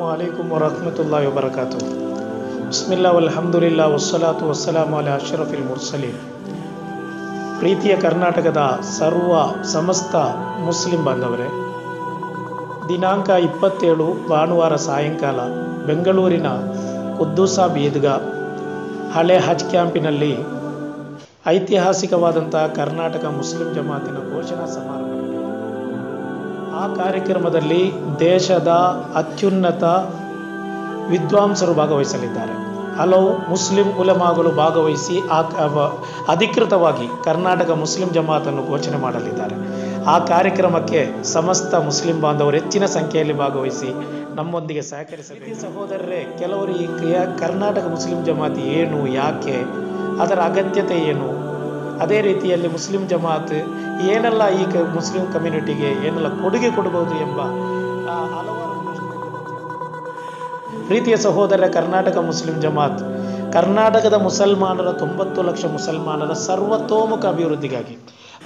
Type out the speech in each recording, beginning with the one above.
ಅಸ್ಸಲಾಮು ಅಲೈಕುಂ ವರಹಮತುಲ್ಲಾಹಿ ವಬರಕಾತುಹು. ಬಿಸ್ಮಿಲ್ಲಾ ವಲ್ಹಮ್ದುಲಿಲ್ಲಾ ವಸ್ಸಲಾತು ವಸ್ಸಲಾಮು ಅಲಾ ಅಶ್ರಫಿಲ್ ಮುರ್ಸಲೀನ್. ಪ್ರೀತಿಯ ಕರ್ನಾಟಕದ ಸಮಸ್ತ ಮುಸ್ಲಿಂ ಬಾಂಧವರೇ, ದಿನಾಂಕ 27 ಭಾನುವಾರ ಸಾಯಂಕಾಲ ಬೆಂಗಳೂರಿನ ಕುದ್ದೂಸಾಬ್ ಈದ್ಗಾ ಹಳೆ ಹಜ್ ಕ್ಯಾಂಪಿನಲ್ಲಿ ಐತಿಹಾಸಿಕವಾದಂಥ ಕರ್ನಾಟಕ ಮುಸ್ಲಿಂ ಜಮಾತಿನ ಘೋಷಣಾ ಸಮಾರಂಭ. ಆ ಕಾರ್ಯಕ್ರಮದಲ್ಲಿ ದೇಶದ ಅತ್ಯುನ್ನತ ವಿದ್ವಾಂಸರು ಭಾಗವಹಿಸಲಿದ್ದಾರೆ. ಹಲವು ಮುಸ್ಲಿಂ ಉಲಮಾಗಳು ಭಾಗವಹಿಸಿ ಅಧಿಕೃತವಾಗಿ ಕರ್ನಾಟಕ ಮುಸ್ಲಿಂ ಜಮಾತನ್ನು ಘೋಷಣೆ ಮಾಡಲಿದ್ದಾರೆ. ಆ ಕಾರ್ಯಕ್ರಮಕ್ಕೆ ಸಮಸ್ತ ಮುಸ್ಲಿಂ ಬಾಂಧವರು ಹೆಚ್ಚಿನ ಸಂಖ್ಯೆಯಲ್ಲಿ ಭಾಗವಹಿಸಿ ನಮ್ಮೊಂದಿಗೆ ಸಹಕರಿಸಬೇಕು. ಸಹೋದರರೇ, ಕೆಲವರು ಈ ಕರ್ನಾಟಕ ಮುಸ್ಲಿಂ ಜಮಾತಿ ಏನು, ಯಾಕೆ, ಅದರ ಅಗತ್ಯತೆ ಏನು, ಅದೇ ರೀತಿಯಲ್ಲಿ ಮುಸ್ಲಿಂ ಜಮಾತ್ ಏನೆಲ್ಲ ಈ ಮುಸ್ಲಿಂ ಕಮ್ಯುನಿಟಿಗೆ ಏನೆಲ್ಲ ಕೊಡುಗೆ ಕೊಡಬಹುದು ಎಂಬ ಹಲವಾರು ಪ್ರೀತಿಯ ಸಹೋದರ, ಕರ್ನಾಟಕ ಮುಸ್ಲಿಂ ಜಮಾತ್ ಕರ್ನಾಟಕದ ಮುಸಲ್ಮಾನರ 90 ಲಕ್ಷ ಮುಸಲ್ಮಾನರ ಸರ್ವತೋಮುಖ ಅಭಿವೃದ್ಧಿಗಾಗಿ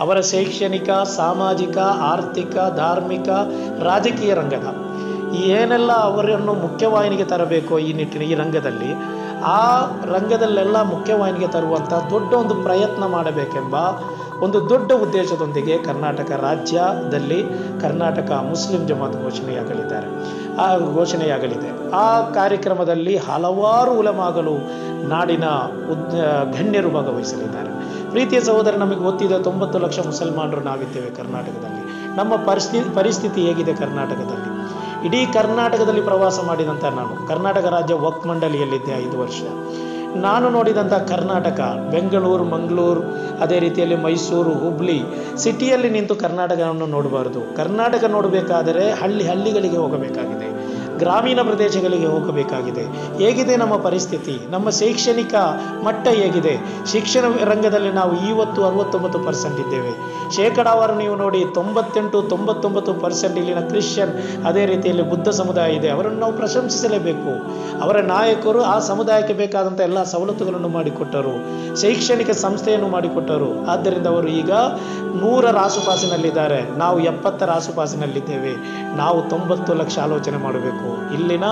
ಅವರ ಶೈಕ್ಷಣಿಕ, ಸಾಮಾಜಿಕ, ಆರ್ಥಿಕ, ಧಾರ್ಮಿಕ, ರಾಜಕೀಯ ರಂಗದ ಏನೆಲ್ಲ ಅವರನ್ನು ಮುಖ್ಯವಾಹಿನಿಗೆ ತರಬೇಕೋ ಈ ರಂಗದಲ್ಲಿ ಆ ರಂಗದಲ್ಲೆಲ್ಲ ಮುಖ್ಯವಾಹಿನಿಗೆ ತರುವಂಥ ದೊಡ್ಡ ಒಂದು ಪ್ರಯತ್ನ ಮಾಡಬೇಕೆಂಬ ಒಂದು ದೊಡ್ಡ ಉದ್ದೇಶದೊಂದಿಗೆ ಕರ್ನಾಟಕ ರಾಜ್ಯದಲ್ಲಿ ಕರ್ನಾಟಕ ಮುಸ್ಲಿಂ ಜಮಾತ್ ಘೋಷಣೆಯಾಗಲಿದೆ. ಆ ಕಾರ್ಯಕ್ರಮದಲ್ಲಿ ಹಲವಾರು ಉಲಮಾಗಳು, ನಾಡಿನ ಗಣ್ಯರು ಭಾಗವಹಿಸಲಿದ್ದಾರೆ. ಪ್ರೀತಿಯ ಸಹೋದರ, ನಮಗೆ ಗೊತ್ತಿದೆ 90 ಲಕ್ಷ ಮುಸಲ್ಮಾನರು ನಾವಿದ್ದೇವೆ ಕರ್ನಾಟಕದಲ್ಲಿ. ನಮ್ಮ ಪರಿಸ್ಥಿತಿ ಹೇಗಿದೆ ಕರ್ನಾಟಕದಲ್ಲಿ? ಇಡೀ ಕರ್ನಾಟಕದಲ್ಲಿ ಪ್ರವಾಸ ಮಾಡಿದಂಥ ನಾನು ಕರ್ನಾಟಕ ರಾಜ್ಯ ವಕ್ಫ್ ಮಂಡಳಿಯಲ್ಲಿದ್ದೆ 5 ವರ್ಷ. ನಾನು ನೋಡಿದಂಥ ಕರ್ನಾಟಕ, ಬೆಂಗಳೂರು, ಮಂಗಳೂರು, ಅದೇ ರೀತಿಯಲ್ಲಿ ಮೈಸೂರು, ಹುಬ್ಳಿ ಸಿಟಿಯಲ್ಲಿ ನಿಂತು ಕರ್ನಾಟಕವನ್ನು ನೋಡಬಾರ್ದು. ಕರ್ನಾಟಕ ನೋಡಬೇಕಾದರೆ ಹಳ್ಳಿಗಳಿಗೆ ಹೋಗಬೇಕಾಗಿದೆ, ಗ್ರಾಮೀಣ ಪ್ರದೇಶಗಳಿಗೆ ಹೋಗಬೇಕಾಗಿದೆ. ಹೇಗಿದೆ ನಮ್ಮ ಪರಿಸ್ಥಿತಿ, ನಮ್ಮ ಶೈಕ್ಷಣಿಕ ಮಟ್ಟ ಹೇಗಿದೆ? ಶಿಕ್ಷಣ ರಂಗದಲ್ಲಿ ನಾವು ಇವತ್ತು 69% ಇದ್ದೇವೆ. ಶೇಕಡಾವಾರು ನೀವು ನೋಡಿ 98-99% ಇಲ್ಲಿನ ಕ್ರಿಶ್ಚಿಯನ್, ಅದೇ ರೀತಿಯಲ್ಲಿ ಬುದ್ಧ ಸಮುದಾಯ ಇದೆ. ಅವರನ್ನು ನಾವು ಪ್ರಶಂಸಿಸಲೇಬೇಕು. ಅವರ ನಾಯಕರು ಆ ಸಮುದಾಯಕ್ಕೆ ಬೇಕಾದಂಥ ಎಲ್ಲ ಸವಲತ್ತುಗಳನ್ನು ಮಾಡಿಕೊಟ್ಟರು, ಶೈಕ್ಷಣಿಕ ಸಂಸ್ಥೆಯನ್ನು ಮಾಡಿಕೊಟ್ಟರು. ಆದ್ದರಿಂದ ಅವರು ಈಗ 100ರ ಆಸುಪಾಸಿನಲ್ಲಿದ್ದಾರೆ, ನಾವು 70ರ ಆಸುಪಾಸಿನಲ್ಲಿದ್ದೇವೆ. ನಾವು 90 ಲಕ್ಷ ಆಲೋಚನೆ ಮಾಡಬೇಕು. ಇಲ್ಲಿನ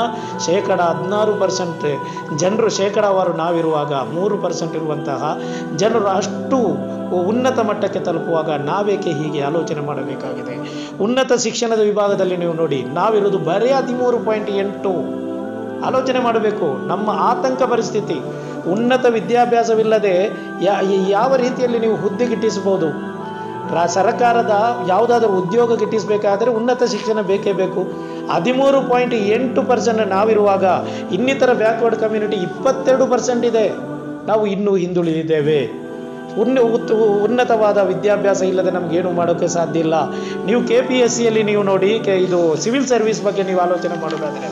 16% ಜನರು ಶೇಕಡಾವಾರು ನಾವಿರುವಾಗ 3% ಇರುವಂತಹ ಜನರು ಅಷ್ಟು ಉನ್ನತ ಮಟ್ಟಕ್ಕೆ ತಲುಪುವಾಗ ನಾವೇಕೆ ಹೀಗೆ ಆಲೋಚನೆ ಮಾಡಬೇಕಾಗಿದೆ? ಉನ್ನತ ಶಿಕ್ಷಣದ ವಿಭಾಗದಲ್ಲಿ ನೀವು ನೋಡಿ, ನಾವಿರೋದು ಬರೀ 13.8. ಆಲೋಚನೆ ಮಾಡಬೇಕು. ನಮ್ಮ ಆತಂಕ ಪರಿಸ್ಥಿತಿ. ಉನ್ನತ ವಿದ್ಯಾಭ್ಯಾಸವಿಲ್ಲದೆ ಯಾವ ರೀತಿಯಲ್ಲಿ ನೀವು ಹುದ್ದೆ ಗಿಟ್ಟಿಸಬಹುದು? ಸರ್ಕಾರದ ಯಾವುದಾದ್ರೂ ಉದ್ಯೋಗ ಗಿಟ್ಟಿಸಬೇಕಾದರೆ ಉನ್ನತ ಶಿಕ್ಷಣ ಬೇಕೇ ಬೇಕು. 13.8% ನಾವಿರುವಾಗ ಇನ್ನಿತರ ಬ್ಯಾಕ್ವರ್ಡ್ ಕಮ್ಯುನಿಟಿ 22% ಇದೆ. ನಾವು ಇನ್ನೂ ಹಿಂದುಳಿದಿದ್ದೇವೆ. ಉನ್ನತವಾದ ವಿದ್ಯಾಭ್ಯಾಸ ಇಲ್ಲದೆ ನಮಗೇನು ಮಾಡೋಕ್ಕೆ ಸಾಧ್ಯ ಇಲ್ಲ. ನೀವು KPSCಯಲ್ಲಿ ನೀವು ನೋಡಿ, ಇದು ಸಿವಿಲ್ ಸರ್ವಿಸ್ ಬಗ್ಗೆ ನೀವು ಆಲೋಚನೆ ಮಾಡೋದಾದರೆ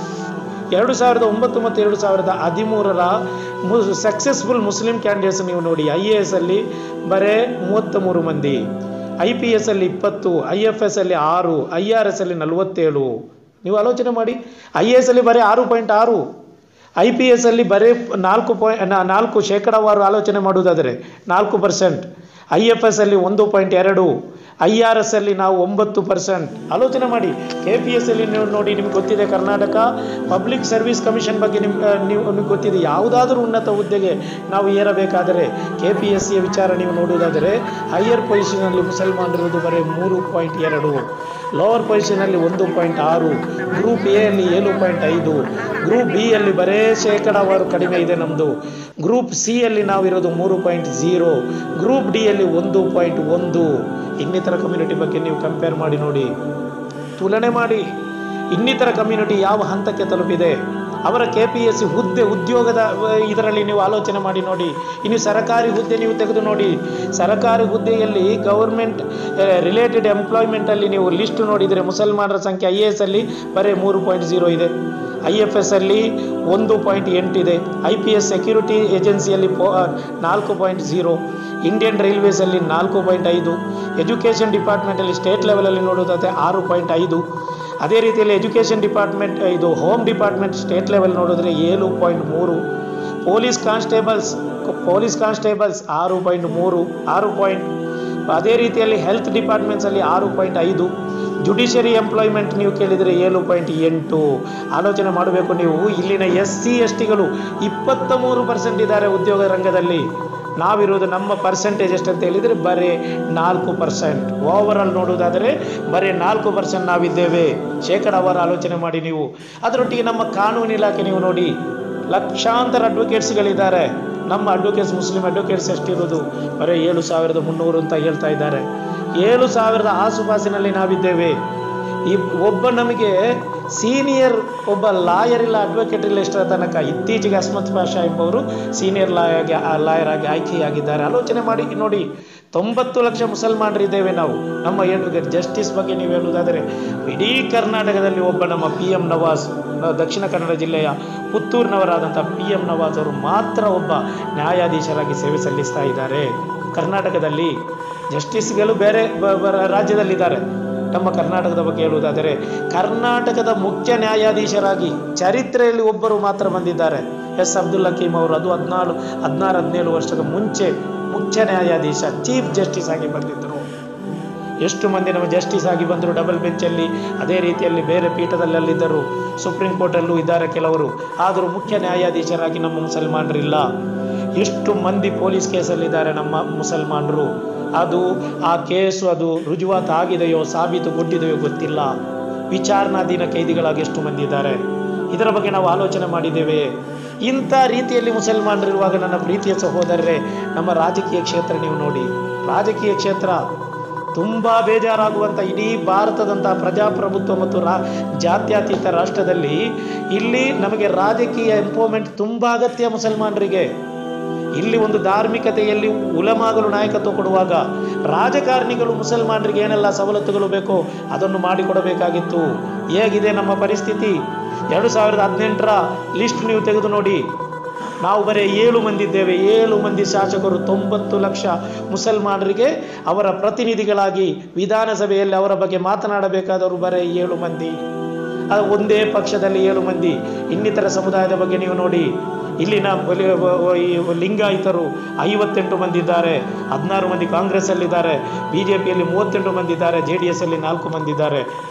2009 ಮತ್ತು 2013ರ ಸಕ್ಸಸ್ಫುಲ್ ಮುಸ್ಲಿಂ ಕ್ಯಾಂಡಿಡೇಟ್ಸ್ ನೀವು ನೋಡಿ. IAS ಅಲ್ಲಿ ಬರೇ 33 ಮಂದಿ, IPS ಅಲ್ಲಿ 20, IFS ಅಲ್ಲಿ 6, IRS ಅಲ್ಲಿ 47. ನೀವು ಆಲೋಚನೆ ಮಾಡಿ. IAS ಅಲ್ಲಿ ಬರೀ 6.6, IPS ಅಲ್ಲಿ ಬರೀ 4 ಶೇಕಡಾವಾರು ಆಲೋಚನೆ ಮಾಡುವುದಾದರೆ 4%, IFS ಅಲ್ಲಿ 1.2, IRS ಅಲ್ಲಿ ನಾವು 9%. ಆಲೋಚನೆ ಮಾಡಿ. KPS ಅಲ್ಲಿ ನೀವು ನೋಡಿ, ನಿಮ್ಗೆ ಗೊತ್ತಿದೆ ಕರ್ನಾಟಕ ಪಬ್ಲಿಕ್ ಸರ್ವಿಸ್ ಕಮಿಷನ್ ಬಗ್ಗೆ ನಿಮ್ಗೆ ಗೊತ್ತಿದೆ. ಯಾವುದಾದ್ರೂ ಉನ್ನತ ಹುದ್ದೆಗೆ ನಾವು ಏರಬೇಕಾದರೆ KPSCಯ ವಿಚಾರ ನೀವು ನೋಡುವುದಾದರೆ ಹೈಯರ್ ಪೊಸಿಷನಲ್ಲಿ ಮುಸಲ್ಮಾನರಿರುವುದು ಬರೀ 3.2, ಲೋವರ್ ಪೊಸಿಷನಲ್ಲಿ 1.6, ಗ್ರೂಪ್ A ಅಲ್ಲಿ 7.5, ಗ್ರೂಪ್ B ಅಲ್ಲಿ ಬರೇ ಶೇಕಡಾವಾರು ಕಡಿಮೆ ಇದೆ ನಮ್ಮದು. ಗ್ರೂಪ್ C ಅಲ್ಲಿ ನಾವಿರೋದು 3.0, ಗ್ರೂಪ್ D ಅಲ್ಲಿ 1.1. ಇನ್ನಿತರ ಕಮ್ಯುನಿಟಿ ಬಗ್ಗೆ ನೀವು ಕಂಪೇರ್ ಮಾಡಿ ನೋಡಿ, ತುಲನೆ ಮಾಡಿ. ಇನ್ನಿತರ ಕಮ್ಯುನಿಟಿ ಯಾವ ಹಂತಕ್ಕೆ ತಲುಪಿದೆ? ಅವರ KPSC ಹುದ್ದೆ ಉದ್ಯೋಗದ ಇದರಲ್ಲಿ ನೀವು ಆಲೋಚನೆ ಮಾಡಿ ನೋಡಿ. ಇನ್ನು ಸರ್ಕಾರಿ ಹುದ್ದೆ ನೀವು ತೆಗೆದು ನೋಡಿ. ಸರ್ಕಾರಿ ಹುದ್ದೆಯಲ್ಲಿ ಗೌರ್ಮೆಂಟ್ ರಿಲೇಟೆಡ್ ಎಂಪ್ಲಾಯ್ಮೆಂಟಲ್ಲಿ ನೀವು ಲಿಸ್ಟ್ ನೋಡಿದರೆ ಮುಸಲ್ಮಾನರ ಸಂಖ್ಯೆ IAS ಅಲ್ಲಿ ಬರೀ 3.0 ಇದೆ, IFS ಅಲ್ಲಿ 1.8 ಇದೆ, IPS ಸೆಕ್ಯೂರಿಟಿ ಏಜೆನ್ಸಿಯಲ್ಲಿ 4.0, ಇಂಡಿಯನ್ ರೈಲ್ವೇಸಲ್ಲಿ 4.5, ಎಜುಕೇಷನ್ ಡಿಪಾರ್ಟ್ಮೆಂಟಲ್ಲಿ ಸ್ಟೇಟ್ ಲೆವೆಲಲ್ಲಿ ನೋಡೋದಾದರೆ 6.5. ಅದೇ ರೀತಿಯಲ್ಲಿ ಎಜುಕೇಷನ್ ಡಿಪಾರ್ಟ್ಮೆಂಟ್, ಇದು ಹೋಮ್ ಡಿಪಾರ್ಟ್ಮೆಂಟ್ ಸ್ಟೇಟ್ ಲೆವೆಲ್ ನೋಡಿದ್ರೆ 7.3, ಪೊಲೀಸ್ ಕಾನ್ಸ್ಟೇಬಲ್ಸ್ 6.3, 6. ಅದೇ ರೀತಿಯಲ್ಲಿ ಹೆಲ್ತ್ ಡಿಪಾರ್ಟ್ಮೆಂಟ್ಸಲ್ಲಿ 6.5, ಜುಡಿಷಿಯರಿ ಎಂಪ್ಲಾಯ್ಮೆಂಟ್ ನೀವು ಕೇಳಿದರೆ 7.8. ಆಲೋಚನೆ ಮಾಡಬೇಕು ನೀವು. ಇಲ್ಲಿನ SC/STಗಳು 23% ಇದ್ದಾರೆ ಉದ್ಯೋಗ ರಂಗದಲ್ಲಿ. ನಾವಿರೋದು ನಮ್ಮ ಪರ್ಸೆಂಟೇಜ್ ಎಷ್ಟಂತ ಹೇಳಿದರೆ ಬರೀ 4%. ಓವರಾಲ್ ನೋಡುವುದಾದರೆ ಬರೀ 4% ನಾವಿದ್ದೇವೆ. ಶೇಕಡಾವಾರು ಆಲೋಚನೆ ಮಾಡಿ ನೀವು. ಅದರೊಟ್ಟಿಗೆ ನಮ್ಮ ಕಾನೂನು ಇಲಾಖೆ ನೀವು ನೋಡಿ, ಲಕ್ಷಾಂತರ ಅಡ್ವೊಕೇಟ್ಸ್ಗಳಿದ್ದಾರೆ. ನಮ್ಮ ಅಡ್ವೊಕೇಟ್ಸ್, ಮುಸ್ಲಿಂ ಅಡ್ವೊಕೇಟ್ಸ್ ಎಷ್ಟಿರೋದು? ಬರೀ 7,300 ಅಂತ ಹೇಳ್ತಾ ಇದ್ದಾರೆ. 7,000 ಆಸುಪಾಸಿನಲ್ಲಿ ನಾವಿದ್ದೇವೆ. ಒಬ್ಬ ನಮಗೆ ಸೀನಿಯರ್ ಒಬ್ಬ ಲಾಯರ್ ಇಲ್ಲ, ಅಡ್ವೊಕೇಟ್ ಇಲ್ಲ ಇಷ್ಟರ ತನಕ. ಇತ್ತೀಚೆಗೆ ಅಸ್ಮತ್ ಪಾಷಾ ಎಂಬವರು ಸೀನಿಯರ್ ಲಾಯರ್ ಆಗಿ ಆಯ್ಕೆಯಾಗಿದ್ದಾರೆ. ಆಲೋಚನೆ ಮಾಡಿ ನೋಡಿ, 90 ಲಕ್ಷ ಮುಸಲ್ಮಾನರಿದ್ದೇವೆ ನಾವು. ನಮ್ಮ ಜಸ್ಟಿಸ್ ಬಗ್ಗೆ ನೀವು ಹೇಳುವುದಾದರೆ ಇಡೀ ಕರ್ನಾಟಕದಲ್ಲಿ ಒಬ್ಬ ನಮ್ಮ PM ನವಾಜ್, ದಕ್ಷಿಣ ಕನ್ನಡ ಜಿಲ್ಲೆಯ ಪುತ್ತೂರಿನವರಾದಂಥ PM ನವಾಜ್ ಅವರು ಮಾತ್ರ ಒಬ್ಬ ನ್ಯಾಯಾಧೀಶರಾಗಿ ಸೇವೆ ಸಲ್ಲಿಸ್ತಾ ಇದ್ದಾರೆ. ಕರ್ನಾಟಕದಲ್ಲಿ ಜಸ್ಟಿಸ್ಗಳು ಬೇರೆ ರಾಜ್ಯದಲ್ಲಿದ್ದಾರೆ. ನಮ್ಮ ಕರ್ನಾಟಕದ ಬಗ್ಗೆ ಹೇಳುವುದಾದರೆ ಕರ್ನಾಟಕದ ಮುಖ್ಯ ನ್ಯಾಯಾಧೀಶರಾಗಿ ಚರಿತ್ರೆಯಲ್ಲಿ ಒಬ್ಬರು ಮಾತ್ರ ಬಂದಿದ್ದಾರೆ, S. ಅಬ್ದುಲ್ ಹಕೀಮ್ ಅವರು. ಅದು 16-17 ವರ್ಷದ ಮುಂಚೆ ಮುಖ್ಯ ನ್ಯಾಯಾಧೀಶ, ಚೀಫ್ ಜಸ್ಟಿಸ್ ಆಗಿ ಬಂದಿದ್ದರು. ಎಷ್ಟು ಮಂದಿ ನಮ್ಮ ಜಸ್ಟಿಸ್ ಆಗಿ ಬಂದರು ಡಬಲ್ ಬೆಂಚಲ್ಲಿ, ಅದೇ ರೀತಿಯಲ್ಲಿ ಬೇರೆ ಪೀಠದಲ್ಲಿದ್ದರು, ಸುಪ್ರೀಂ ಕೋರ್ಟಲ್ಲೂ ಇದ್ದಾರೆ ಕೆಲವರು. ಆದರೂ ಮುಖ್ಯ ನ್ಯಾಯಾಧೀಶರಾಗಿ ನಮ್ಮ ಮುಸಲ್ಮಾನರಿಲ್ಲ. ಎಷ್ಟು ಮಂದಿ ಪೊಲೀಸ್ ಕೇಸಲ್ಲಿದ್ದಾರೆ ನಮ್ಮ ಮುಸಲ್ಮಾನರು. ಆ ಕೇಸು ಅದು ರುಜುವಾತು ಆಗಿದೆಯೋ ಸಾಬೀತುಗೊಂಡಿದೆಯೋ ಗೊತ್ತಿಲ್ಲ. ವಿಚಾರಣಾಧೀನ ಕೈದಿಗಳಾಗಿ ಎಷ್ಟು ಮಂದಿ ಇದ್ದಾರೆ, ಇದರ ಬಗ್ಗೆ ನಾವು ಆಲೋಚನೆ ಮಾಡಿದ್ದೇವೆ. ಇಂಥ ರೀತಿಯಲ್ಲಿ ಮುಸಲ್ಮಾನರಿರುವಾಗ ನನ್ನ ಪ್ರೀತಿಯ ಸಹೋದರರೇ, ನಮ್ಮ ರಾಜಕೀಯ ಕ್ಷೇತ್ರ ನೀವು ನೋಡಿ. ರಾಜಕೀಯ ಕ್ಷೇತ್ರ ತುಂಬ ಬೇಜಾರಾಗುವಂಥ, ಇಡೀ ಭಾರತದಂಥ ಪ್ರಜಾಪ್ರಭುತ್ವ ಮತ್ತು ಜಾತ್ಯತೀತ ರಾಷ್ಟ್ರದಲ್ಲಿ ಇಲ್ಲಿ ನಮಗೆ ರಾಜಕೀಯ ಎಂಪವರ್ಮೆಂಟ್ ತುಂಬ ಅಗತ್ಯ ಮುಸಲ್ಮಾನರಿಗೆ. ಇಲ್ಲಿ ಒಂದು ಧಾರ್ಮಿಕತೆಯಲ್ಲಿ ಉಲಮಾಗಳು ನಾಯಕತ್ವ ಕೊಡುವಾಗ ರಾಜಕಾರಣಿಗಳು ಮುಸಲ್ಮಾನರಿಗೆ ಏನೆಲ್ಲ ಸವಲತ್ತುಗಳು ಬೇಕೋ ಅದನ್ನು ಮಾಡಿಕೊಡಬೇಕಾಗಿತ್ತು. ಹೇಗಿದೆ ನಮ್ಮ ಪರಿಸ್ಥಿತಿ? 2018ರ ಲಿಸ್ಟ್ ನೀವು ತೆಗೆದು ನೋಡಿ. ನಾವು ಬರೀ 7 ಮಂದಿ ಇದ್ದೇವೆ. 7 ಮಂದಿ ಶಾಸಕರು 90 ಲಕ್ಷ ಮುಸಲ್ಮಾನರಿಗೆ ಅವರ ಪ್ರತಿನಿಧಿಗಳಾಗಿ ವಿಧಾನಸಭೆಯಲ್ಲಿ ಅವರ ಬಗ್ಗೆ ಮಾತನಾಡಬೇಕಾದವರು ಬರೀ 7 ಮಂದಿ. ಅದು ಒಂದೇ ಪಕ್ಷದಲ್ಲಿ 7 ಮಂದಿ. ಇನ್ನಿತರ ಸಮುದಾಯದ ಬಗ್ಗೆ ನೀವು ನೋಡಿ. ಇಲ್ಲಿನ ಲಿಂಗಾಯತರು 58 ಮಂದಿ ಇದ್ದಾರೆ, 16 ಮಂದಿ ಕಾಂಗ್ರೆಸ್ಸಲ್ಲಿದ್ದಾರೆ, BJPಯಲ್ಲಿ 38 ಮಂದಿ ಇದ್ದಾರೆ, JDSಲ್ಲಿ 4 ಮಂದಿ ಇದ್ದಾರೆ.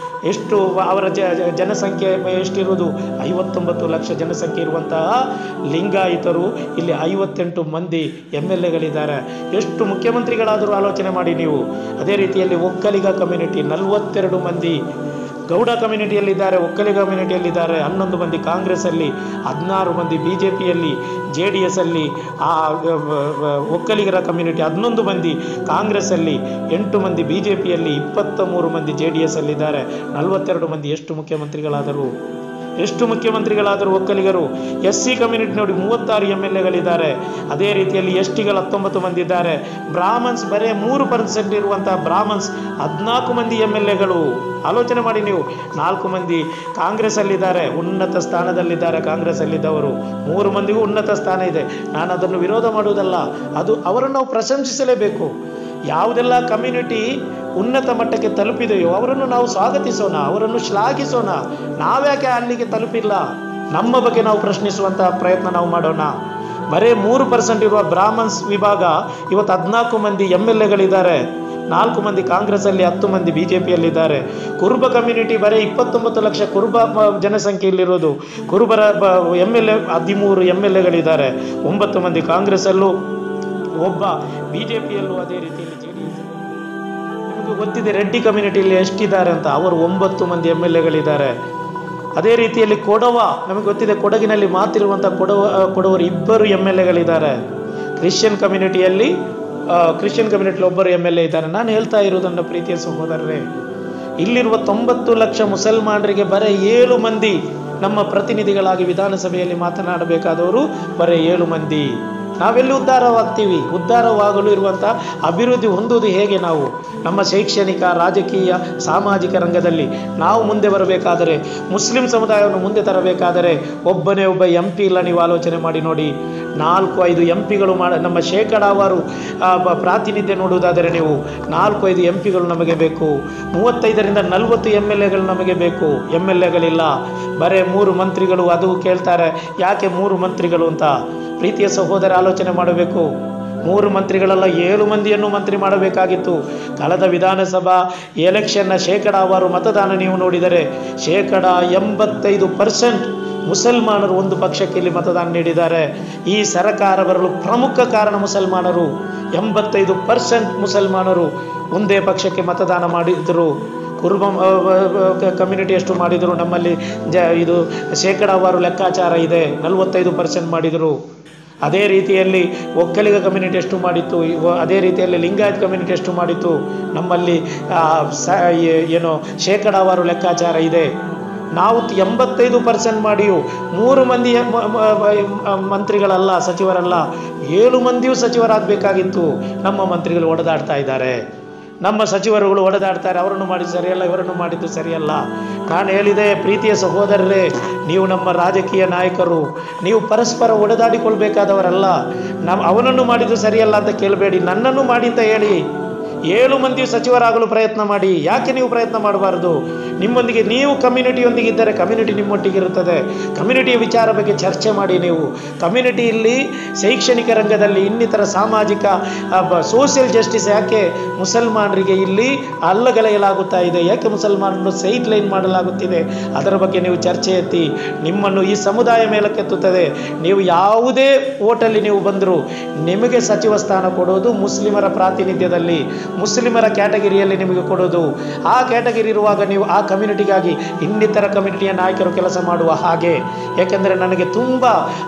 ಎಷ್ಟು ಅವರ ಜನಸಂಖ್ಯೆ ಎಷ್ಟಿರುವುದು? 59 ಲಕ್ಷ ಜನಸಂಖ್ಯೆ ಇರುವಂತಹ ಲಿಂಗಾಯತರು ಇಲ್ಲಿ 58 ಮಂದಿ MLAಗಳಿದ್ದಾರೆ. ಎಷ್ಟು ಮುಖ್ಯಮಂತ್ರಿಗಳಾದರೂ ಆಲೋಚನೆ ಮಾಡಿ ನೀವು. ಅದೇ ರೀತಿಯಲ್ಲಿ ಒಕ್ಕಲಿಗ ಕಮ್ಯುನಿಟಿ 42 ಮಂದಿ ಗೌಡ ಕಮ್ಯುನಿಟಿಯಲ್ಲಿದ್ದಾರೆ, ಒಕ್ಕಲಿಗ ಕಮ್ಯುನಿಟಿಯಲ್ಲಿದ್ದಾರೆ 11 ಮಂದಿ ಕಾಂಗ್ರೆಸ್ಸಲ್ಲಿ, 16 ಮಂದಿ BJPಯಲ್ಲಿ, JDSಲ್ಲಿ. ಒಕ್ಕಲಿಗರ ಕಮ್ಯುನಿಟಿ 11 ಮಂದಿ ಕಾಂಗ್ರೆಸ್ಸಲ್ಲಿ, 8 ಮಂದಿ BJPಯಲ್ಲಿ, 23 ಮಂದಿ JDSಲ್ಲಿದ್ದಾರೆ, 42 ಮಂದಿ. ಎಷ್ಟು ಮುಖ್ಯಮಂತ್ರಿಗಳಾದರೂ ಒಕ್ಕಲಿಗರು. SC ಕಮ್ಯುನಿಟಿ ನೋಡಿ 36 MLAಗಳಿದ್ದಾರೆ. ಅದೇ ರೀತಿಯಲ್ಲಿ STಗಳು 19 ಮಂದಿ ಇದ್ದಾರೆ. ಬ್ರಾಹ್ಮಣ್ಸ್ ಬರೀ 3% ಇರುವಂತಹ ಬ್ರಾಹ್ಮಣ್ಸ್ 14 ಮಂದಿ MLAಗಳು. ಆಲೋಚನೆ ಮಾಡಿ ನೀವು. 4 ಮಂದಿ ಕಾಂಗ್ರೆಸ್ಸಲ್ಲಿದ್ದಾರೆ, ಉನ್ನತ ಸ್ಥಾನದಲ್ಲಿದ್ದಾರೆ. ಕಾಂಗ್ರೆಸ್ಸಲ್ಲಿದ್ದವರು 3 ಮಂದಿಗೂ ಉನ್ನತ ಸ್ಥಾನ ಇದೆ. ನಾನು ಅದನ್ನು ವಿರೋಧ ಮಾಡುವುದಲ್ಲ, ಅದು ಅವರನ್ನು ನಾವು ಪ್ರಶಂಸಿಸಲೇಬೇಕು. ಯಾವುದೆಲ್ಲ ಕಮ್ಯುನಿಟಿ ಉನ್ನತ ಮಟ್ಟಕ್ಕೆ ತಲುಪಿದೆಯೋ ಅವರನ್ನು ನಾವು ಸ್ವಾಗತಿಸೋಣ, ಅವರನ್ನು ಶ್ಲಾಘಿಸೋಣ. ನಾವ್ಯಾಕೆ ಅಲ್ಲಿಗೆ ತಲುಪಿಲ್ಲ? ನಮ್ಮ ಬಗ್ಗೆ ನಾವು ಪ್ರಶ್ನಿಸುವಂತಹ ಪ್ರಯತ್ನ ನಾವು ಮಾಡೋಣ. ಬರೀ 3% ಇರುವ ಬ್ರಾಹ್ಮಣ್ಸ್ ವಿಭಾಗ ಇವತ್ತು 14 ಮಂದಿ MLAಗಳಿದ್ದಾರೆ, 4 ಮಂದಿ ಕಾಂಗ್ರೆಸ್ಸಲ್ಲಿ, 10 ಮಂದಿ BJPಯಲ್ಲಿದ್ದಾರೆ. ಕುರುಬ ಕಮ್ಯುನಿಟಿ ಬರೀ 29 ಲಕ್ಷ ಕುರುಬ ಜನಸಂಖ್ಯೆಯಲ್ಲಿರೋದು. ಕುರುಬರ MLA 13 MLAಗಳಿದ್ದಾರೆ, 9 ಮಂದಿ ಕಾಂಗ್ರೆಸ್ಸಲ್ಲೂ, ಒಬ್ಬ BJPಯಲ್ಲೂ, ಅದೇ ರೀತಿಯಲ್ಲಿ JDS. ನಿಮಗೆ ಗೊತ್ತಿದೆ ರೆಡ್ಡಿ ಕಮ್ಯುನಿಟಿಯಲ್ಲಿ ಎಷ್ಟಿದ್ದಾರೆ ಅಂತ, ಅವರು 9 ಮಂದಿ MLAಗಳಿದ್ದಾರೆ. ಅದೇ ರೀತಿಯಲ್ಲಿ ಕೊಡವ, ನಮಗೆ ಗೊತ್ತಿದೆ ಕೊಡಗಿನಲ್ಲಿ ಮಾತಿರುವಂಥ ಕೊಡವರು 2 MLAಗಳಿದ್ದಾರೆ. ಕ್ರಿಶ್ಚಿಯನ್ ಕಮ್ಯುನಿಟಿಯಲ್ಲಿ ಒಬ್ಬರು MLA ಇದ್ದಾರೆ. ನಾನು ಹೇಳ್ತಾ ಇರುವುದನ್ನು ಪ್ರೀತಿಯ ಸಹೋದರರೇ, ಇಲ್ಲಿರುವ 90 ಲಕ್ಷ ಮುಸಲ್ಮಾನರಿಗೆ ಬರೀ 7 ಮಂದಿ ನಮ್ಮ ಪ್ರತಿನಿಧಿಗಳಾಗಿ ವಿಧಾನಸಭೆಯಲ್ಲಿ ಮಾತನಾಡಬೇಕಾದವರು ಬರೀ 7 ಮಂದಿ. ನಾವೆಲ್ಲಿ ಉದ್ಧಾರವಾಗ್ತೀವಿ? ಉದ್ಧಾರವಾಗಲು ಇರುವಂಥ ಅಭಿವೃದ್ಧಿ ಹೊಂದುವುದು ಹೇಗೆ? ನಾವು ನಮ್ಮ ಶೈಕ್ಷಣಿಕ, ರಾಜಕೀಯ, ಸಾಮಾಜಿಕ ರಂಗದಲ್ಲಿ ನಾವು ಮುಂದೆ ಬರಬೇಕಾದರೆ, ಮುಸ್ಲಿಂ ಸಮುದಾಯವನ್ನು ಮುಂದೆ ತರಬೇಕಾದರೆ ಒಬ್ಬನೇ ಒಬ್ಬ MP ಇಲ್ಲ. ನೀವು ಆಲೋಚನೆ ಮಾಡಿ ನೋಡಿ. 4-5 MPಗಳು ನಮ್ಮ ಶೇಕಡಾವಾರು ಪ್ರಾತಿನಿಧ್ಯ ನೋಡುವುದಾದರೆ ನೀವು 4-5 MPಗಳು ನಮಗೆ ಬೇಕು. 35ರಿಂದ 40 MLAಗಳು ನಮಗೆ ಬೇಕು. MLAಗಳಿಲ್ಲ, ಬರೇ 3 ಮಂತ್ರಿಗಳು. ಅದು ಕೇಳ್ತಾರೆ ಯಾಕೆ 3 ಮಂತ್ರಿಗಳು ಅಂತ. ಪ್ರೀತಿಯ ಸಹೋದರ ಆಲೋಚನೆ ಮಾಡಬೇಕು. 3 ಮಂತ್ರಿಗಳಲ್ಲ 7 ಮಂದಿಯನ್ನು ಮಂತ್ರಿ ಮಾಡಬೇಕಾಗಿತ್ತು. ಕಳೆದ ವಿಧಾನಸಭಾ ಎಲೆಕ್ಷನ್ನ ಶೇಕಡಾವಾರು ಮತದಾನ ನೀವು ನೋಡಿದರೆ 85% ಮುಸಲ್ಮಾನರು ಒಂದು ಪಕ್ಷಕ್ಕೆ ಇಲ್ಲಿ ಮತದಾನ ನೀಡಿದ್ದಾರೆ. ಈ ಸರ್ಕಾರ ಬರಲು ಪ್ರಮುಖ ಕಾರಣ ಮುಸಲ್ಮಾನರು. 85% ಮುಸಲ್ಮಾನರು ಒಂದೇ ಪಕ್ಷಕ್ಕೆ ಮತದಾನ ಮಾಡಿದರು. ಕುರುಬ ಕಮ್ಯುನಿಟಿ ಎಷ್ಟು ಮಾಡಿದರು ನಮ್ಮಲ್ಲಿ ಇದು ಶೇಕಡಾವಾರು ಲೆಕ್ಕಾಚಾರ ಇದೆ, 45% ಮಾಡಿದರು. ಅದೇ ರೀತಿಯಲ್ಲಿ ಒಕ್ಕಲಿಗ ಕಮ್ಯುನಿಟಿ ಎಷ್ಟು ಮಾಡಿತ್ತು, ಅದೇ ರೀತಿಯಲ್ಲಿ ಲಿಂಗಾಯತ್ ಕಮ್ಯುನಿಟಿ ಎಷ್ಟು ಮಾಡಿತ್ತು ನಮ್ಮಲ್ಲಿ ಏನು ಶೇಕಡಾವಾರು ಲೆಕ್ಕಾಚಾರ ಇದೆ. ನಾವು 85% ಮಾಡಿಯೂ 3 ಮಂದಿ ಮಂತ್ರಿಗಳಲ್ಲ, ಸಚಿವರಲ್ಲ, 7 ಮಂದಿಯೂ ಸಚಿವರಾಗಬೇಕಾಗಿತ್ತು. ನಮ್ಮ ಮಂತ್ರಿಗಳು ಹೊಡೆದಾಡ್ತಾ ಇದ್ದಾರೆ, ನಮ್ಮ ಸಚಿವರುಗಳು ಹೊಡೆದಾಡ್ತಾರೆ. ಅವರನ್ನು ಮಾಡಿದ್ದು ಸರಿಯಲ್ಲ, ಇವರನ್ನು ಮಾಡಿದ್ದು ಸರಿಯಲ್ಲ. ನಾನು ಹೇಳಿದೆ, ಪ್ರೀತಿಯ ಸಹೋದರರೇ, ನೀವು ನಮ್ಮ ರಾಜಕೀಯ ನಾಯಕರು, ನೀವು ಪರಸ್ಪರ ಹೊಡೆದಾಡಿಕೊಳ್ಬೇಕಾದವರಲ್ಲ. ಅವನನ್ನು ಮಾಡಿದ್ದು ಸರಿಯಲ್ಲ ಅಂತ ಕೇಳಬೇಡಿ, ನನ್ನನ್ನು ಮಾಡಿ ಅಂತ ಹೇಳಿ. 7 ಮಂದಿ ಸಚಿವರಾಗಲು ಪ್ರಯತ್ನ ಮಾಡಿ. ಯಾಕೆ ನೀವು ಪ್ರಯತ್ನ ಮಾಡಬಾರ್ದು? ನಿಮ್ಮೊಂದಿಗೆ ನೀವು ಕಮ್ಯುನಿಟಿಯೊಂದಿಗೆ ಇದ್ದರೆ ಕಮ್ಯುನಿಟಿ ನಿಮ್ಮೊಟ್ಟಿಗೆ ಇರುತ್ತದೆ. ಕಮ್ಯುನಿಟಿಯ ವಿಚಾರ ಬಗ್ಗೆ ಚರ್ಚೆ ಮಾಡಿ. ನೀವು ಕಮ್ಯುನಿಟಿಯಲ್ಲಿ ಶೈಕ್ಷಣಿಕ ರಂಗದಲ್ಲಿ ಇನ್ನಿತರ ಸಾಮಾಜಿಕ ಸೋಷಿಯಲ್ ಜಸ್ಟಿಸ್ ಯಾಕೆ ಮುಸಲ್ಮಾನರಿಗೆ ಇಲ್ಲಿ ಅಲ್ಲಗಳೆಯಲಾಗುತ್ತಾ ಇದೆ, ಯಾಕೆ ಮುಸಲ್ಮಾನರನ್ನು ಸೈಡ್ ಲೈನ್ ಮಾಡಲಾಗುತ್ತಿದೆ, ಅದರ ಬಗ್ಗೆ ನೀವು ಚರ್ಚೆ ಎತ್ತಿ. ನಿಮ್ಮನ್ನು ಈ ಸಮುದಾಯ ಮೇಲಕ್ಕೆತ್ತುತ್ತದೆ. ನೀವು ಯಾವುದೇ ಓಟಲ್ಲಿ ನೀವು ಬಂದರೂ ನಿಮಗೆ ಸಚಿವ ಸ್ಥಾನ ಕೊಡೋದು ಮುಸ್ಲಿಮರ ಪ್ರಾತಿನಿಧ್ಯದಲ್ಲಿ, ಮುಸ್ಲಿಮರ ಕ್ಯಾಟಗರಿಯಲ್ಲಿ ನಿಮಗೆ ಕೊಡೋದು. ಆ ಕ್ಯಾಟಗರಿ ಇರುವಾಗ ನೀವು ಆ ಕಮ್ಯುನಿಟಿಗಾಗಿ ಇನ್ನಿತರ ಕಮ್ಯುನಿಟಿಯ ನಾಯಕರು ಕೆಲಸ ಮಾಡುವ ಹಾಗೆ. ಯಾಕೆಂದರೆ ನನಗೆ ತುಂಬ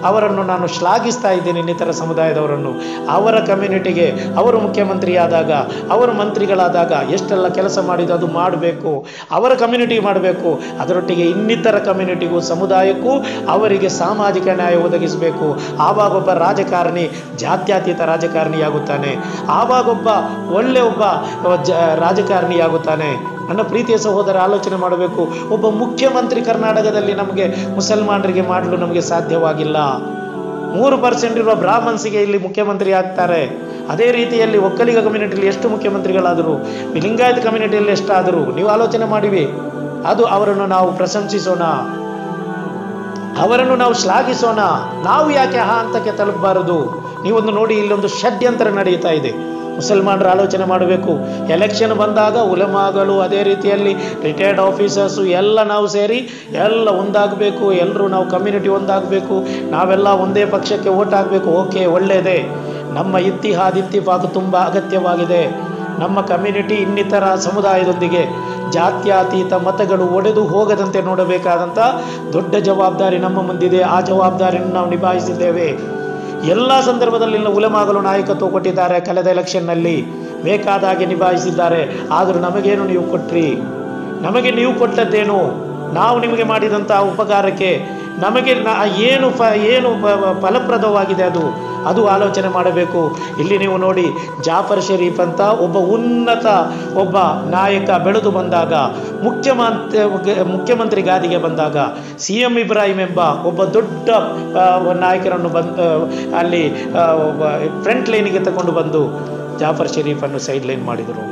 ಅವರನ್ನು ನಾನು ಶ್ಲಾಘಿಸ್ತಾ ಇದ್ದೇನೆ, ಇನ್ನಿತರ ಸಮುದಾಯದವರನ್ನು. ಅವರ ಕಮ್ಯುನಿಟಿಗೆ ಅವರು ಮುಖ್ಯಮಂತ್ರಿಯಾದಾಗ, ಅವರು ಮಂತ್ರಿಗಳಾದಾಗ ಎಷ್ಟೆಲ್ಲ ಕೆಲಸ ಮಾಡಿದ್ದು ಅದು ಮಾಡಬೇಕು, ಅವರ ಕಮ್ಯುನಿಟಿಗೆ ಮಾಡಬೇಕು. ಅದರೊಟ್ಟಿಗೆ ಇನ್ನಿತರ ಕಮ್ಯುನಿಟಿಗೂ ಸಮುದಾಯಕ್ಕೂ ಅವರಿಗೆ ಸಾಮಾಜಿಕ ನ್ಯಾಯ ಒದಗಿಸಬೇಕು. ಆವಾಗೊಬ್ಬ ರಾಜಕಾರಣಿ ಜಾತ್ಯತೀತ ರಾಜಕಾರಣಿಯಾಗುತ್ತಾನೆ, ಆವಾಗೊಬ್ಬ ಒಳ್ಳೆ ಒಬ್ಬ ರಾಜಕಾರಣಿಯಾಗುತ್ತಾನೆ. ನನ್ನ ಪ್ರೀತಿಯ ಸಹೋದರ ಆಲೋಚನೆ ಮಾಡಬೇಕು. ಒಬ್ಬ ಮುಖ್ಯಮಂತ್ರಿ ಕರ್ನಾಟಕದಲ್ಲಿ ನಮಗೆ ಮುಸಲ್ಮಾನರಿಗೆ ಮಾಡಲು ನಮಗೆ ಸಾಧ್ಯವಾಗಿಲ್ಲ. 3% ಇರುವ ಬ್ರಾಹ್ಮಣ್ಸಿಗೆ ಇಲ್ಲಿ ಮುಖ್ಯಮಂತ್ರಿ ಆಗ್ತಾರೆ. ಅದೇ ರೀತಿಯಲ್ಲಿ ಒಕ್ಕಲಿಗ ಕಮ್ಯುನಿಟಿಯಲ್ಲಿ ಎಷ್ಟು ಮುಖ್ಯಮಂತ್ರಿಗಳಾದರು, ಲಿಂಗಾಯತ್ ಕಮ್ಯುನಿಟಿಯಲ್ಲಿ ಎಷ್ಟಾದರು ನೀವು ಆಲೋಚನೆ ಮಾಡಿವಿ. ಅದು ಅವರನ್ನು ನಾವು ಪ್ರಶಂಸಿಸೋಣ, ಅವರನ್ನು ನಾವು ಶ್ಲಾಘಿಸೋಣ. ನಾವು ಯಾಕೆ ಆ ಹಂತಕ್ಕೆ ತಲುಪಬಾರದು? ನೀವೊಂದು ನೋಡಿ, ಇಲ್ಲೊಂದು ಷಡ್ಯಂತ್ರ ನಡೆಯುತ್ತಾ ಇದೆ. ಮುಸಲ್ಮಾನರು ಆಲೋಚನೆ ಮಾಡಬೇಕು. ಎಲೆಕ್ಷನ್ ಬಂದಾಗ ಉಲಮಾಗಳು, ಅದೇ ರೀತಿಯಲ್ಲಿ ರಿಟೈರ್ಡ್ ಆಫೀಸರ್ಸು ಎಲ್ಲ ನಾವು ಸೇರಿ ಎಲ್ಲ ಒಂದಾಗಬೇಕು. ಎಲ್ಲರೂ ನಾವು ಕಮ್ಯುನಿಟಿ ಒಂದಾಗಬೇಕು, ನಾವೆಲ್ಲ ಒಂದೇ ಪಕ್ಷಕ್ಕೆ ಓಟ್ ಹಾಕಬೇಕು. ಓಕೆ, ಒಳ್ಳೆಯದೇ. ನಮ್ಮ ಇತ್ತಿಫಾಕ್ ತುಂಬ ಅಗತ್ಯವಾಗಿದೆ. ನಮ್ಮ ಕಮ್ಯುನಿಟಿ ಇನ್ನಿತರ ಸಮುದಾಯದೊಂದಿಗೆ ಜಾತ್ಯತೀತ ಮತಗಳು ಒಡೆದು ಹೋಗದಂತೆ ನೋಡಬೇಕಾದಂಥ ದೊಡ್ಡ ಜವಾಬ್ದಾರಿ ನಮ್ಮ ಮುಂದಿದೆ. ಆ ಜವಾಬ್ದಾರಿಯನ್ನು ನಾವು ನಿಭಾಯಿಸಿದ್ದೇವೆ. ಎಲ್ಲ ಸಂದರ್ಭದಲ್ಲಿ ಉಲಮಾಗಳು ನಾಯಕತ್ವ ಕೊಟ್ಟಿದ್ದಾರೆ. ಕಳೆದ ಎಲೆಕ್ಷನ್ನಲ್ಲಿ ಬೇಕಾದ ಹಾಗೆ ನಿಭಾಯಿಸಿದ್ದಾರೆ. ಆದರೂ ನಮಗೇನು ನೀವು ಕೊಟ್ರಿ? ನಮಗೆ ನೀವು ಕೊಟ್ಟದ್ದೇನು? ನಾವು ನಿಮಗೆ ಮಾಡಿದಂಥ ಉಪಕಾರಕ್ಕೆ ನಮಗೆ ಏನು ಫಲಪ್ರದವಾಗಿದೆ ಅದು ಆಲೋಚನೆ ಮಾಡಬೇಕು. ಇಲ್ಲಿ ನೀವು ನೋಡಿ, ಜಾಫರ್ ಶರೀಫ್ ಅಂತ ಒಬ್ಬ ಉನ್ನತ ಒಬ್ಬ ನಾಯಕ ಬೆಳೆದು ಬಂದಾಗ, ಮುಖ್ಯಮಂತ್ರಿ ಗಾದಿಗೆ ಬಂದಾಗ, CM ಇಬ್ರಾಹಿಂ ಎಂಬ ಒಬ್ಬ ದೊಡ್ಡ ನಾಯಕರನ್ನು ಅಲ್ಲಿ ಫ್ರಂಟ್ ಲೈನಿಗೆ ತಗೊಂಡು ಬಂದು ಜಾಫರ್ ಶರೀಫನ್ನು ಸೈಡ್ ಲೈನ್ ಮಾಡಿದರು.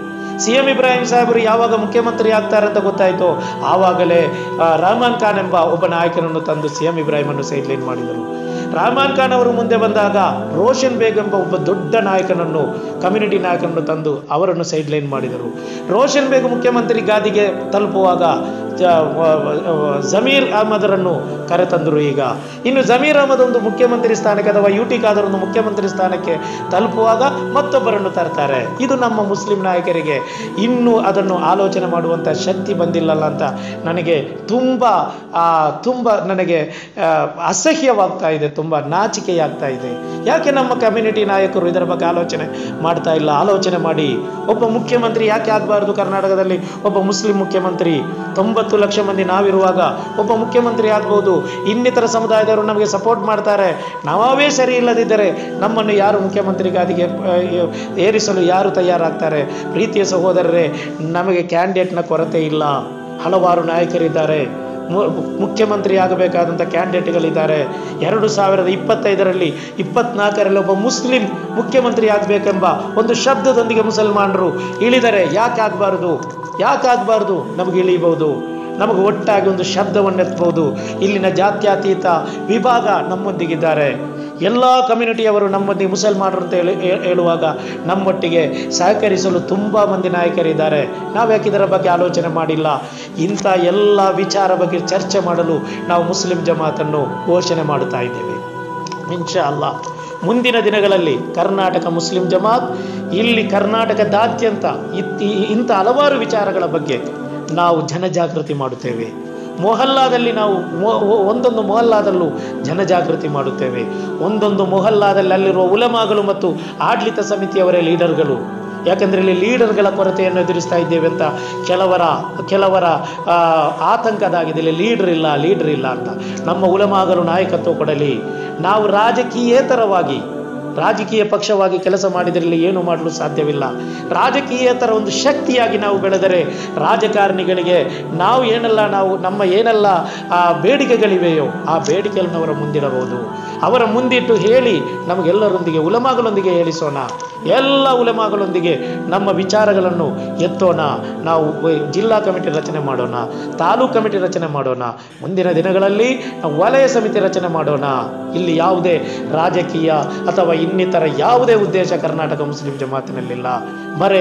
CM ಇಬ್ರಾಹಿಂ ಸಾಹೇಬರು ಯಾವಾಗ ಮುಖ್ಯಮಂತ್ರಿ ಆಗ್ತಾರೆ ಅಂತ ಗೊತ್ತಾಯಿತು, ಆವಾಗಲೇ ರಹಮಾನ್ ಖಾನ್ ಎಂಬ ಒಬ್ಬ ನಾಯಕನನ್ನು ತಂದು CM ಇಬ್ರಾಹಿಮನ್ನು ಸೈಡ್ ಲೈನ್ ಮಾಡಿದರು. ರಹಮಾನ್ ಖಾನ್ ಅವರು ಮುಂದೆ ಬಂದಾಗ ರೋಷನ್ ಬೇಗ್ ಎಂಬ ಒಬ್ಬ ದೊಡ್ಡ ನಾಯಕನನ್ನು, ಕಮ್ಯುನಿಟಿ ನಾಯಕನನ್ನು ತಂದು ಅವರನ್ನು ಸೈಡ್ ಲೈನ್ ಮಾಡಿದರು. ರೋಷನ್ ಬೇಗ್ ಮುಖ್ಯಮಂತ್ರಿ ಗಾದಿಗೆ ತಲುಪುವಾಗ ಜಮೀರ್ ಅಹಮದರನ್ನು ಕರೆತಂದರು. ಈಗ ಇನ್ನು ಜಮೀರ್ ಅಹಮದ್ ಒಂದು ಮುಖ್ಯಮಂತ್ರಿ ಸ್ಥಾನಕ್ಕೆ ಅಥವಾ UT ಖಾದರ್ ಒಂದು ಮುಖ್ಯಮಂತ್ರಿ ಸ್ಥಾನಕ್ಕೆ ತಲುಪುವಾಗ ಮತ್ತೊಬ್ಬರನ್ನು ತರ್ತಾರೆ. ಇದು ನಮ್ಮ ಮುಸ್ಲಿಂ ನಾಯಕರಿಗೆ ಇನ್ನೂ ಅದನ್ನು ಆಲೋಚನೆ ಮಾಡುವಂಥ ಶಕ್ತಿ ಬಂದಿಲ್ಲಲ್ಲ ಅಂತ ನನಗೆ ತುಂಬ ನನಗೆ ಅಸಹ್ಯವಾಗ್ತಾ ಇದೆ, ತುಂಬ ನಾಚಿಕೆಯಾಗ್ತಾ ಇದೆ. ಯಾಕೆ ನಮ್ಮ ಕಮ್ಯುನಿಟಿ ನಾಯಕರು ಇದರ ಬಗ್ಗೆ ಆಲೋಚನೆ ಮಾಡ್ತಾ ಇಲ್ಲ? ಆಲೋಚನೆ ಮಾಡಿ. ಒಬ್ಬ ಮುಖ್ಯಮಂತ್ರಿ ಯಾಕೆ ಆಗಬಾರ್ದು ಕರ್ನಾಟಕದಲ್ಲಿ? ಒಬ್ಬ ಮುಸ್ಲಿಂ ಮುಖ್ಯಮಂತ್ರಿ, 90 ಲಕ್ಷ ಮಂದಿ ನಾವಿರುವಾಗ ಒಬ್ಬ ಮುಖ್ಯಮಂತ್ರಿ ಆಗ್ಬೋದು. ಇನ್ನಿತರ ಸಮುದಾಯದವರು ನಮಗೆ ಸಪೋರ್ಟ್ ಮಾಡ್ತಾರೆ. ನಾವೇ ಸರಿ ಇಲ್ಲದಿದ್ದರೆ ನಮ್ಮನ್ನು ಯಾರು ಮುಖ್ಯಮಂತ್ರಿ ಗಾದಿಗೆ ಏರಿಸಲು ಯಾರು ತಯಾರಾಗ್ತಾರೆ? ಪ್ರೀತಿಯ ಸಹೋದರರೇ, ನಮಗೆ ಕ್ಯಾಂಡಿಡೇಟ್ನ ಕೊರತೆ ಇಲ್ಲ. ಹಲವಾರು ನಾಯಕರಿದ್ದಾರೆ, ಮುಖ್ಯಮಂತ್ರಿ ಆಗಬೇಕಾದಂಥ ಕ್ಯಾಂಡಿಡೇಟ್ಗಳಿದ್ದಾರೆ. 2025ರಲ್ಲಿ 24ರಲ್ಲಿ ಒಬ್ಬ ಮುಸ್ಲಿಂ ಮುಖ್ಯಮಂತ್ರಿ ಆಗಬೇಕೆಂಬ ಒಂದು ಶಬ್ದದೊಂದಿಗೆ ಮುಸಲ್ಮಾನರು ಇಳಿದರೆ ಯಾಕೆ ಆಗಬಾರ್ದು? ನಮಗೆ ಇಳಿಬಹುದು. ನಮಗೆ ಒಟ್ಟಾಗಿ ಒಂದು ಶಬ್ದವನ್ನು ಎತ್ತಬಹುದು. ಇಲ್ಲಿನ ಜಾತ್ಯತೀತ ವಿಭಾಗ ನಮ್ಮೊಂದಿಗಿದ್ದಾರೆ. ಎಲ್ಲ ಕಮ್ಯುನಿಟಿಯವರು ನಮ್ಮೊಂದಿಗೆ ಮುಸಲ್ಮಾನರು ಅಂತ ಹೇಳುವಾಗ ನಮ್ಮೊಟ್ಟಿಗೆ ಸಹಕರಿಸಲು ತುಂಬ ಮಂದಿ ನಾಯಕರಿದ್ದಾರೆ. ನಾವ್ಯಾಕೆ ಇದರ ಬಗ್ಗೆ ಆಲೋಚನೆ ಮಾಡಿಲ್ಲ? ಇಂಥ ಎಲ್ಲ ವಿಚಾರ ಬಗ್ಗೆ ಚರ್ಚೆ ಮಾಡಲು ನಾವು ಮುಸ್ಲಿಂ ಜಮಾತನ್ನು ಘೋಷಣೆ ಮಾಡುತ್ತಾ ಇದ್ದೇವೆ. ಇನ್ಶಾ ಅಲ್ಲಾ ಮುಂದಿನ ದಿನಗಳಲ್ಲಿ ಕರ್ನಾಟಕ ಮುಸ್ಲಿಂ ಜಮಾತ್ ಇಲ್ಲಿ ಕರ್ನಾಟಕದಾದ್ಯಂತ ಇಂಥ ಹಲವಾರು ವಿಚಾರಗಳ ಬಗ್ಗೆ ನಾವು ಜನಜಾಗೃತಿ ಮಾಡುತ್ತೇವೆ. ಮೊಹಲ್ಲಾದಲ್ಲಿ ನಾವು ಒಂದೊಂದು ಮೊಹಲ್ಲಾದಲ್ಲೂ ಜನಜಾಗೃತಿ ಮಾಡುತ್ತೇವೆ. ಒಂದೊಂದು ಮೊಹಲ್ಲಾದಲ್ಲಿ ಅಲ್ಲಿರುವ ಉಲಮಾಗಳು ಮತ್ತು ಆಡಳಿತ ಸಮಿತಿಯವರೇ ಲೀಡರ್ಗಳು. ಯಾಕಂದರೆ ಇಲ್ಲಿ ಲೀಡರ್ಗಳ ಕೊರತೆಯನ್ನು ಎದುರಿಸ್ತಾ ಇದ್ದೇವೆ ಅಂತ ಕೆಲವರ ಆತಂಕದಾಗಿದೆ. ಇಲ್ಲಿ ಲೀಡರ್ ಇಲ್ಲ ಅಂತ. ನಮ್ಮ ಉಲಮಾಗಳು ನಾಯಕತ್ವ ಕೊಡಲಿ. ನಾವು ರಾಜಕೀಯ ಪಕ್ಷವಾಗಿ ಕೆಲಸ ಮಾಡಿದರೆ ಏನು ಮಾಡಲು ಸಾಧ್ಯವಿಲ್ಲ. ರಾಜಕೀಯೇತರ ಒಂದು ಶಕ್ತಿಯಾಗಿ ನಾವು ಬೆಳೆದರೆ ರಾಜಕಾರಣಿಗಳಿಗೆ ನಮ್ಮ ಏನೆಲ್ಲ ಬೇಡಿಕೆಗಳಿವೆಯೋ ಆ ಬೇಡಿಕೆಗಳನ್ನು ಅವರ ಮುಂದಿಡಬಹುದು. ಅವರ ಮುಂದಿಟ್ಟು ಹೇಳಿ ನಮಗೆಲ್ಲರೊಂದಿಗೆ ಉಲಮಾಗಳೊಂದಿಗೆ ಹೇಳಿಸೋಣ. ಎಲ್ಲ ಉಲಮಾಗಳೊಂದಿಗೆ ನಮ್ಮ ವಿಚಾರಗಳನ್ನು ಎತ್ತೋಣ. ನಾವು ಜಿಲ್ಲಾ ಕಮಿಟಿ ರಚನೆ ಮಾಡೋಣ, ತಾಲೂಕು ಕಮಿಟಿ ರಚನೆ ಮಾಡೋಣ. ಮುಂದಿನ ದಿನಗಳಲ್ಲಿ ನಾವು ವಲಯ ಸಮಿತಿ ರಚನೆ ಮಾಡೋಣ. ಇಲ್ಲಿ ಯಾವುದೇ ರಾಜಕೀಯ ಅಥವಾ ಇನ್ನಿತರ ಯಾವುದೇ ಉದ್ದೇಶ ಕರ್ನಾಟಕ ಮುಸ್ಲಿಂ ಜಮಾತಿನಲ್ಲಿಲ್ಲ. ಬರೇ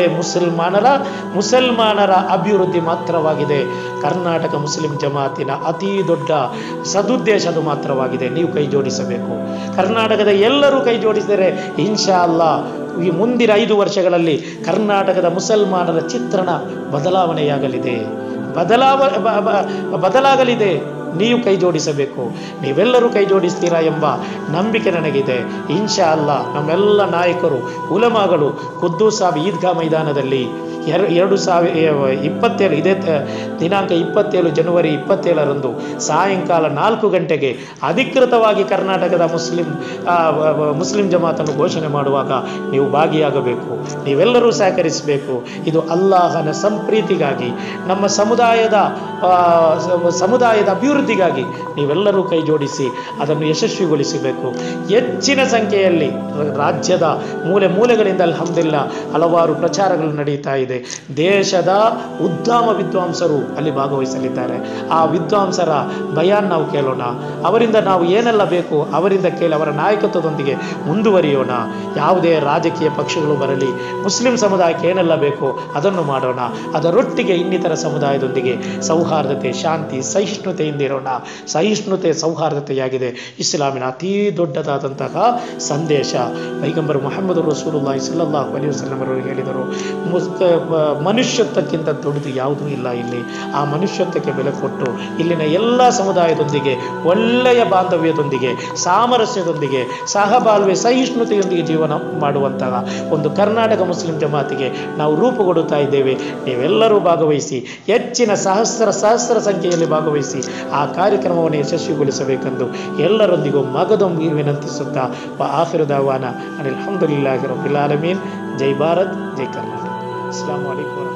ಮುಸಲ್ಮಾನರ ಅಭಿವೃದ್ಧಿ ಮಾತ್ರವಾಗಿದೆ. ಕರ್ನಾಟಕ ಮುಸ್ಲಿಂ ಜಮಾತಿನ ಅತಿ ದೊಡ್ಡ ಸದುದ್ದೇಶ ಅದು ಮಾತ್ರವಾಗಿದೆ. ನೀವು ಕೈ ಜೋಡಿಸಬೇಕು. ಕರ್ನಾಟಕದ ಎಲ್ಲರೂ ಕೈ ಜೋಡಿಸಿದರೆ ಇನ್ಶಾ ಅಲ್ಲಾ ಈ ಮುಂದಿನ 5 ವರ್ಷಗಳಲ್ಲಿ ಕರ್ನಾಟಕದ ಮುಸಲ್ಮಾನರ ಚಿತ್ರಣ ಬದಲಾಗಲಿದೆ. ನೀವು ಕೈ ಜೋಡಿಸಬೇಕು. ನೀವೆಲ್ಲರೂ ಕೈ ಜೋಡಿಸ್ತೀರಾ ಎಂಬ ನಂಬಿಕೆ ನನಗಿದೆ. ಇನ್ಶಾ ಅಲ್ಲಾ ನಮ್ಮೆಲ್ಲ ನಾಯಕರು ಉಲಮಾಗಳು ಕುದ್ದೂಸಾಬ್ ಈದ್ಗಾ ಮೈದಾನದಲ್ಲಿ 2027 ಇದೇ ದಿನಾಂಕ 27 ಜನವರಿ 27ರಂದು ಸಾಯಂಕಾಲ 4 ಗಂಟೆಗೆ ಅಧಿಕೃತವಾಗಿ ಕರ್ನಾಟಕದ ಮುಸ್ಲಿಂ ಜಮಾತನ್ನು ಘೋಷಣೆ ಮಾಡುವಾಗ ನೀವು ಭಾಗಿಯಾಗಬೇಕು. ನೀವೆಲ್ಲರೂ ಸಹಕರಿಸಬೇಕು. ಇದು ಅಲ್ಲಾಹನ ಸಂಪ್ರೀತಿಗಾಗಿ, ನಮ್ಮ ಸಮುದಾಯದ ಅಭಿವೃದ್ಧಿಗಾಗಿ ನೀವೆಲ್ಲರೂ ಕೈ ಜೋಡಿಸಿ ಅದನ್ನು ಯಶಸ್ವಿಗೊಳಿಸಬೇಕು. ಹೆಚ್ಚಿನ ಸಂಖ್ಯೆಯಲ್ಲಿ ರಾಜ್ಯದ ಮೂಲೆಗಳಿಂದ ಅಲ್ಹಮ್ದುಲಿಲ್ಲಾ ಹಲವಾರು ಪ್ರಚಾರಗಳು ನಡೀತಾ ಇದೆ. ದೇಶದ ಉದ್ದಾಮ ವಿದ್ವಾಂಸರು ಅಲ್ಲಿ ಭಾಗವಹಿಸಲಿದ್ದಾರೆ. ಆ ವಿದ್ವಾಂಸರ ಬಯಾನ್ ನಾವು ಕೇಳೋಣ. ಅವರಿಂದ ನಾವು ಏನೆಲ್ಲ ಬೇಕು ಅವರಿಂದ ಕೇಳಿ ಅವರ ನಾಯಕತ್ವದೊಂದಿಗೆ ಮುಂದುವರಿಯೋಣ. ಯಾವುದೇ ರಾಜಕೀಯ ಪಕ್ಷಗಳು ಬರಲಿ, ಮುಸ್ಲಿಂ ಸಮುದಾಯಕ್ಕೆ ಏನೆಲ್ಲ ಬೇಕು ಅದನ್ನು ಮಾಡೋಣ. ಅದರೊಟ್ಟಿಗೆ ಇನ್ನಿತರ ಸಮುದಾಯದೊಂದಿಗೆ ಸೌಹಾರ್ದತೆ, ಶಾಂತಿ, ಸಹಿಷ್ಣುತೆಯಿಂದ ಇರೋಣ. ಸಹಿಷ್ಣುತೆ, ಸೌಹಾರ್ದತೆಯಾಗಿದೆ ಇಸ್ಲಾಮಿನ ಅತೀ ದೊಡ್ಡದಾದಂತಹ ಸಂದೇಶ. ಪೈಗಂಬರ್ ಮುಹಮ್ಮದ್ ರಸೂಲುಲ್ಲಾಹಿ ಸಲ್ಲಲ್ಲಾಹು ಅಲೈಹಿ ವಸಲ್ಲಂ ಅವರು ಹೇಳಿದರು, ಮನುಷ್ಯತ್ವಕ್ಕಿಂತ ದೊಡ್ಡದು ಯಾವುದೂ ಇಲ್ಲ. ಇಲ್ಲಿ ಆ ಮನುಷ್ಯತ್ವಕ್ಕೆ ಬೆಲೆ ಕೊಟ್ಟು ಇಲ್ಲಿನ ಎಲ್ಲ ಸಮುದಾಯದೊಂದಿಗೆ ಒಳ್ಳೆಯ ಬಾಂಧವ್ಯದೊಂದಿಗೆ, ಸಾಮರಸ್ಯದೊಂದಿಗೆ, ಸಹಬಾಳ್ವೆ, ಸಹಿಷ್ಣುತೆಯೊಂದಿಗೆ ಜೀವನ ಮಾಡುವಂತಹ ಒಂದು ಕರ್ನಾಟಕ ಮುಸ್ಲಿಂ ಜಮಾತಿಗೆ ನಾವು ರೂಪುಗೊಡುತ್ತಾ ಇದ್ದೇವೆ. ನೀವೆಲ್ಲರೂ ಭಾಗವಹಿಸಿ, ಹೆಚ್ಚಿನ ಸಹಸ್ರ ಸಂಖ್ಯೆಯಲ್ಲಿ ಭಾಗವಹಿಸಿ ಆ ಕಾರ್ಯಕ್ರಮವನ್ನು ಯಶಸ್ವಿಗೊಳಿಸಬೇಕೆಂದು ಎಲ್ಲರೊಂದಿಗೂ ಮಗದೊಂದಿಗೆ ವಿನಂತಿಸುತ್ತಾ ಆಖಿರು ದಾವಾನ ಅನಿಲ್ ಹಮ್ದುಲಿಲ್ಲಾಹಿ ರಬ್ಬಿಲ್ ಆಲಮೀನ್. ಜೈ ಭಾರತ್, ಜೈ ಕರ್ನಾಟಕ. ಅಸ್ಸಲಾಮು ಅಲೈಕುಂ.